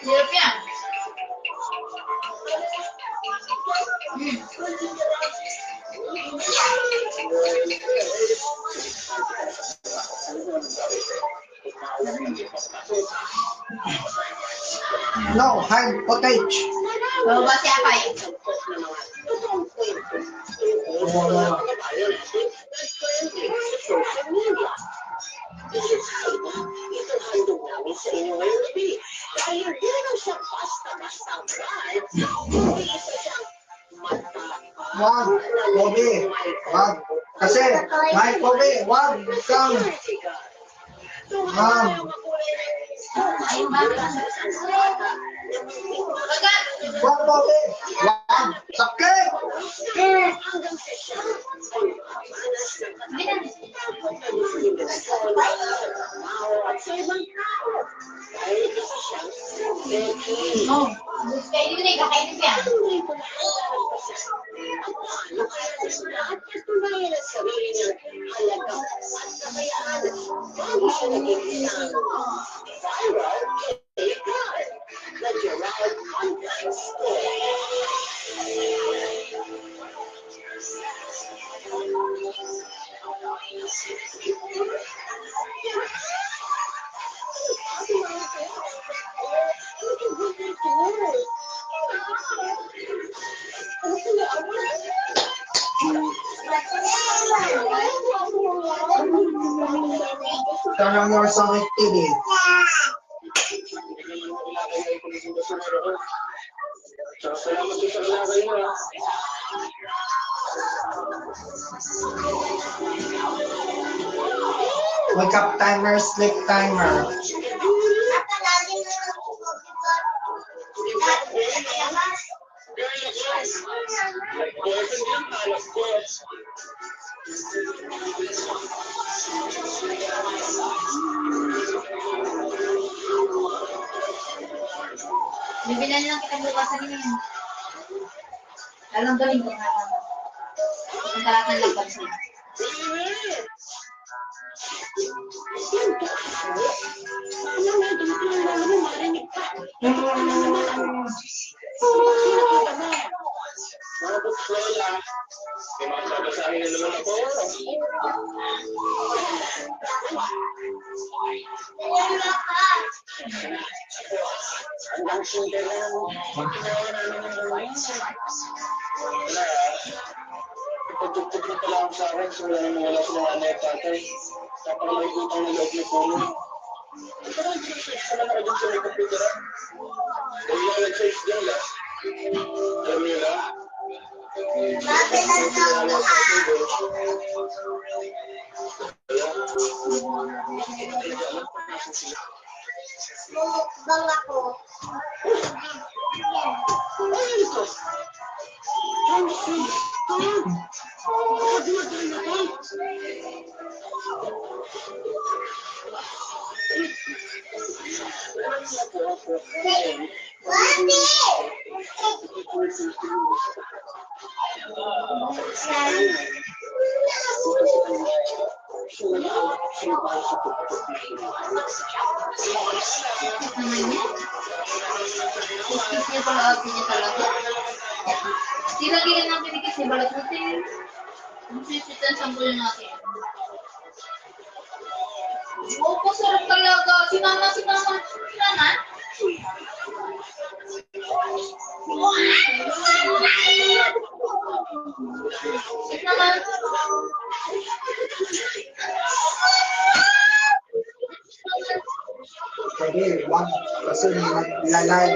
Hirap yan. No, hide footage. Bababa si Apay. Wag, Bobby. Wag. Kasi, Mike, Bobby, wag kang. Ma'am. Wag, Bobby. Wag. Sakit. No. Kainin ko na ikakainin ko yan. Turn on your Sonic TV. Wake up timer, sleep timer. Bibilan lang kita bukasan niya. Alam galing ko nga naman. Ang talatan lang pa siya. Pagtugtog na pala ako sa akin, simula na mawala sa mga anak tatay. Napakalagutang na loob ni Puno. Ito na, nag-search ka na nakadun sa may computer. Kung lang nag-search dyan lang. Alam niyo na? Bakit ang tawag ka? Mukbang ako. Niya pala niya talaga. Silagyan natin dikit si balat natin. Sisitan sampul natin. Opo, sarap talaga. Sinama. Sinama. Pwede, wag. Kasi naglalay.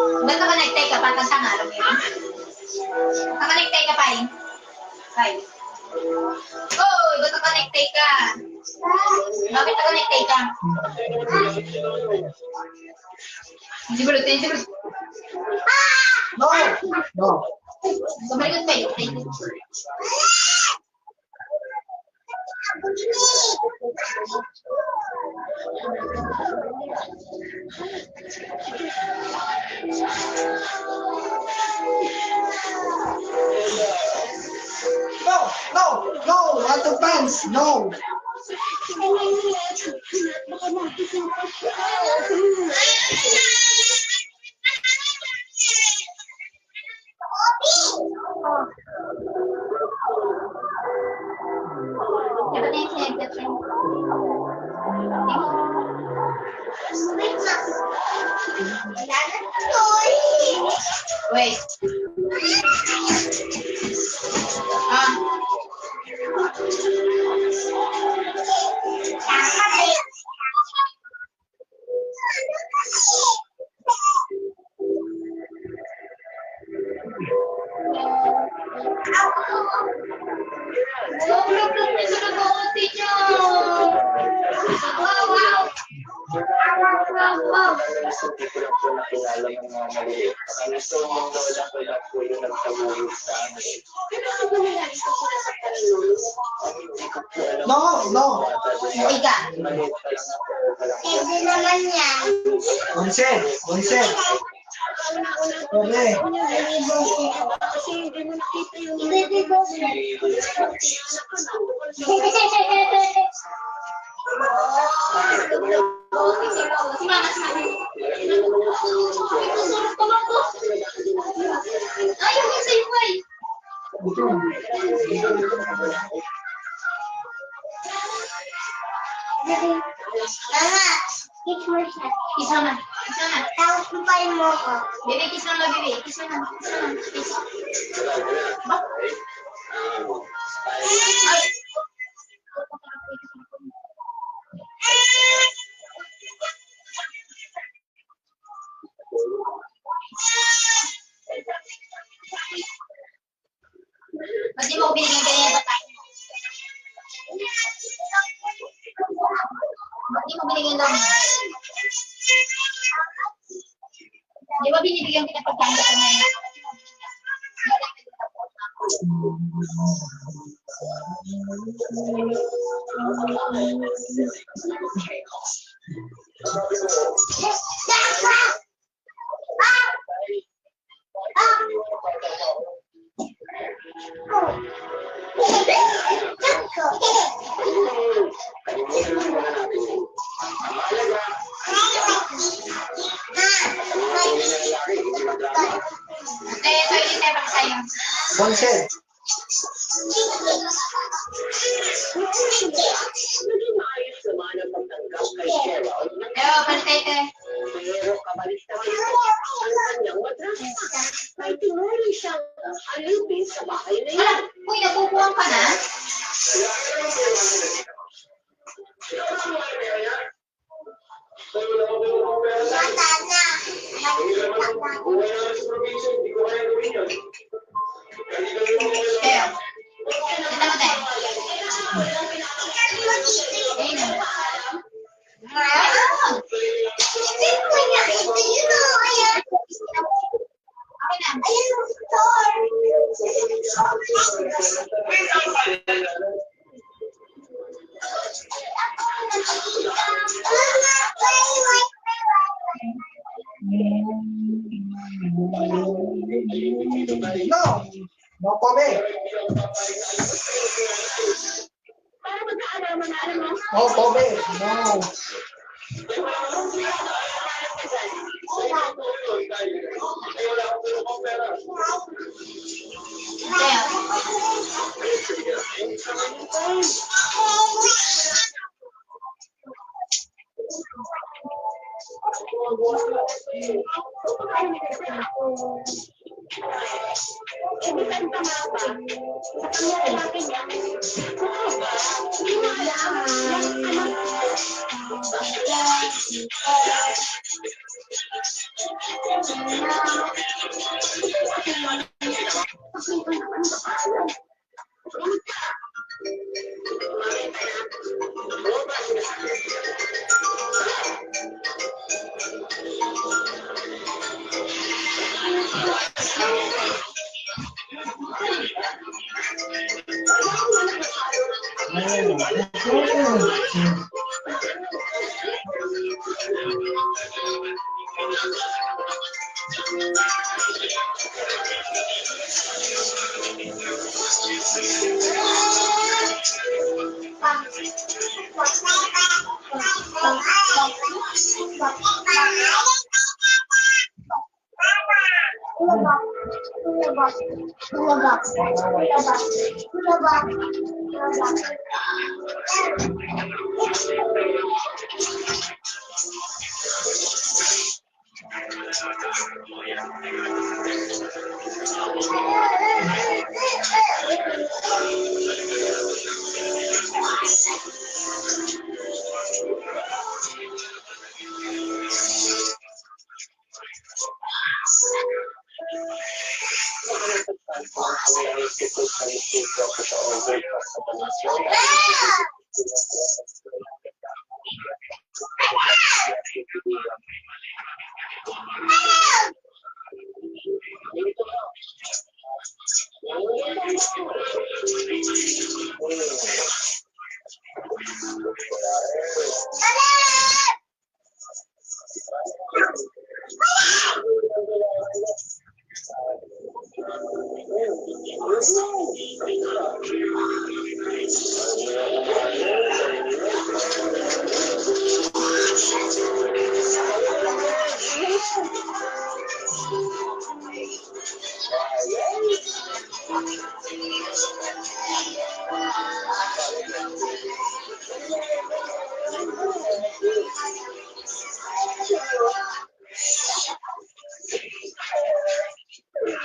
Ba't naka-necktie ka? Patang tanga, alam mo yun? Naka-necktie ka, Pai? Pai? Oh, ba't naka-necktie ka? Bakit naka-necktie ka? Hindi ba lutin? No! No. Bumalik ka tayo. No! No! No! Out of pants! No! Dapat na yung sinagdat yan. Wait. Sobrang ganda sa nag-uunti niyo. Wow, wow. Wow. Hindi ko lang po nakilala ng mga maliit. Ang gusto mong lola ko lang po yung nagtaguyod sa amin. Hindi ko po alam. No! No! Uy ka. Maliit pa lang ako. Hindi naman yan. Onsen! Onsen! Pwede. Kiss mo siya. Kiss mo na. Kiss mo na. Tapos lupain mo ko. Bebe, kiss mo na, bebe. Kiss mo na. Kiss mo na. Kiss. Ba? Ay. Ba't di mo ko binigyan ganyan ba tayo? Ba't di mo binigyan daw? Di ba binibigyan kita pagkain ka ngayon? Onsen! Pero, pantete. Pero kabalis naman ito ang kanyang madrasa. May tinuri siyang alipin sa bahay na Wala, yan. uy, napupuwang ka na? Mata na. Pero, ito mo tayo. Ayun na. No! No comment! No comment! No!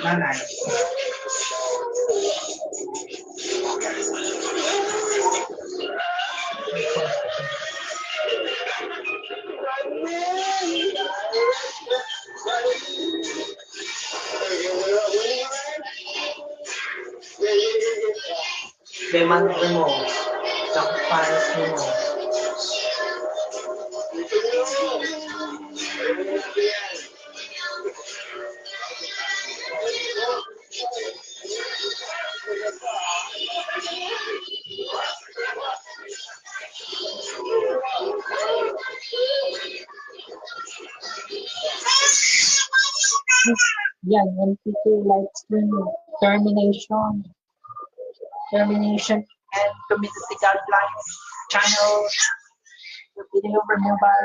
Nanay. Demand mo. Sacrifice mo. Yan, MPK live stream, termination and community guidelines, channel, video removal.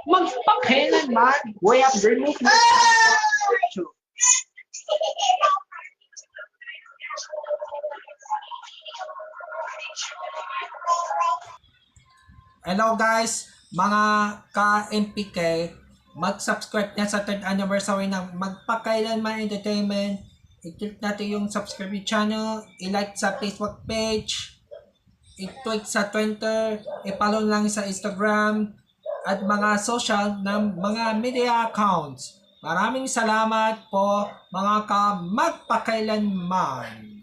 Magpakailanman, we have removed my virtue. Hello guys, mga ka-MPK, mag-subscribe na sa 3rd anniversary ng Magpakailanman Entertainment. I-click natin yung subscribe channel, i-like sa Facebook page, i-tweet sa Twitter, i-follow lang sa Instagram, at mga social ng mga media accounts. Maraming salamat po mga ka-Magpakailanman.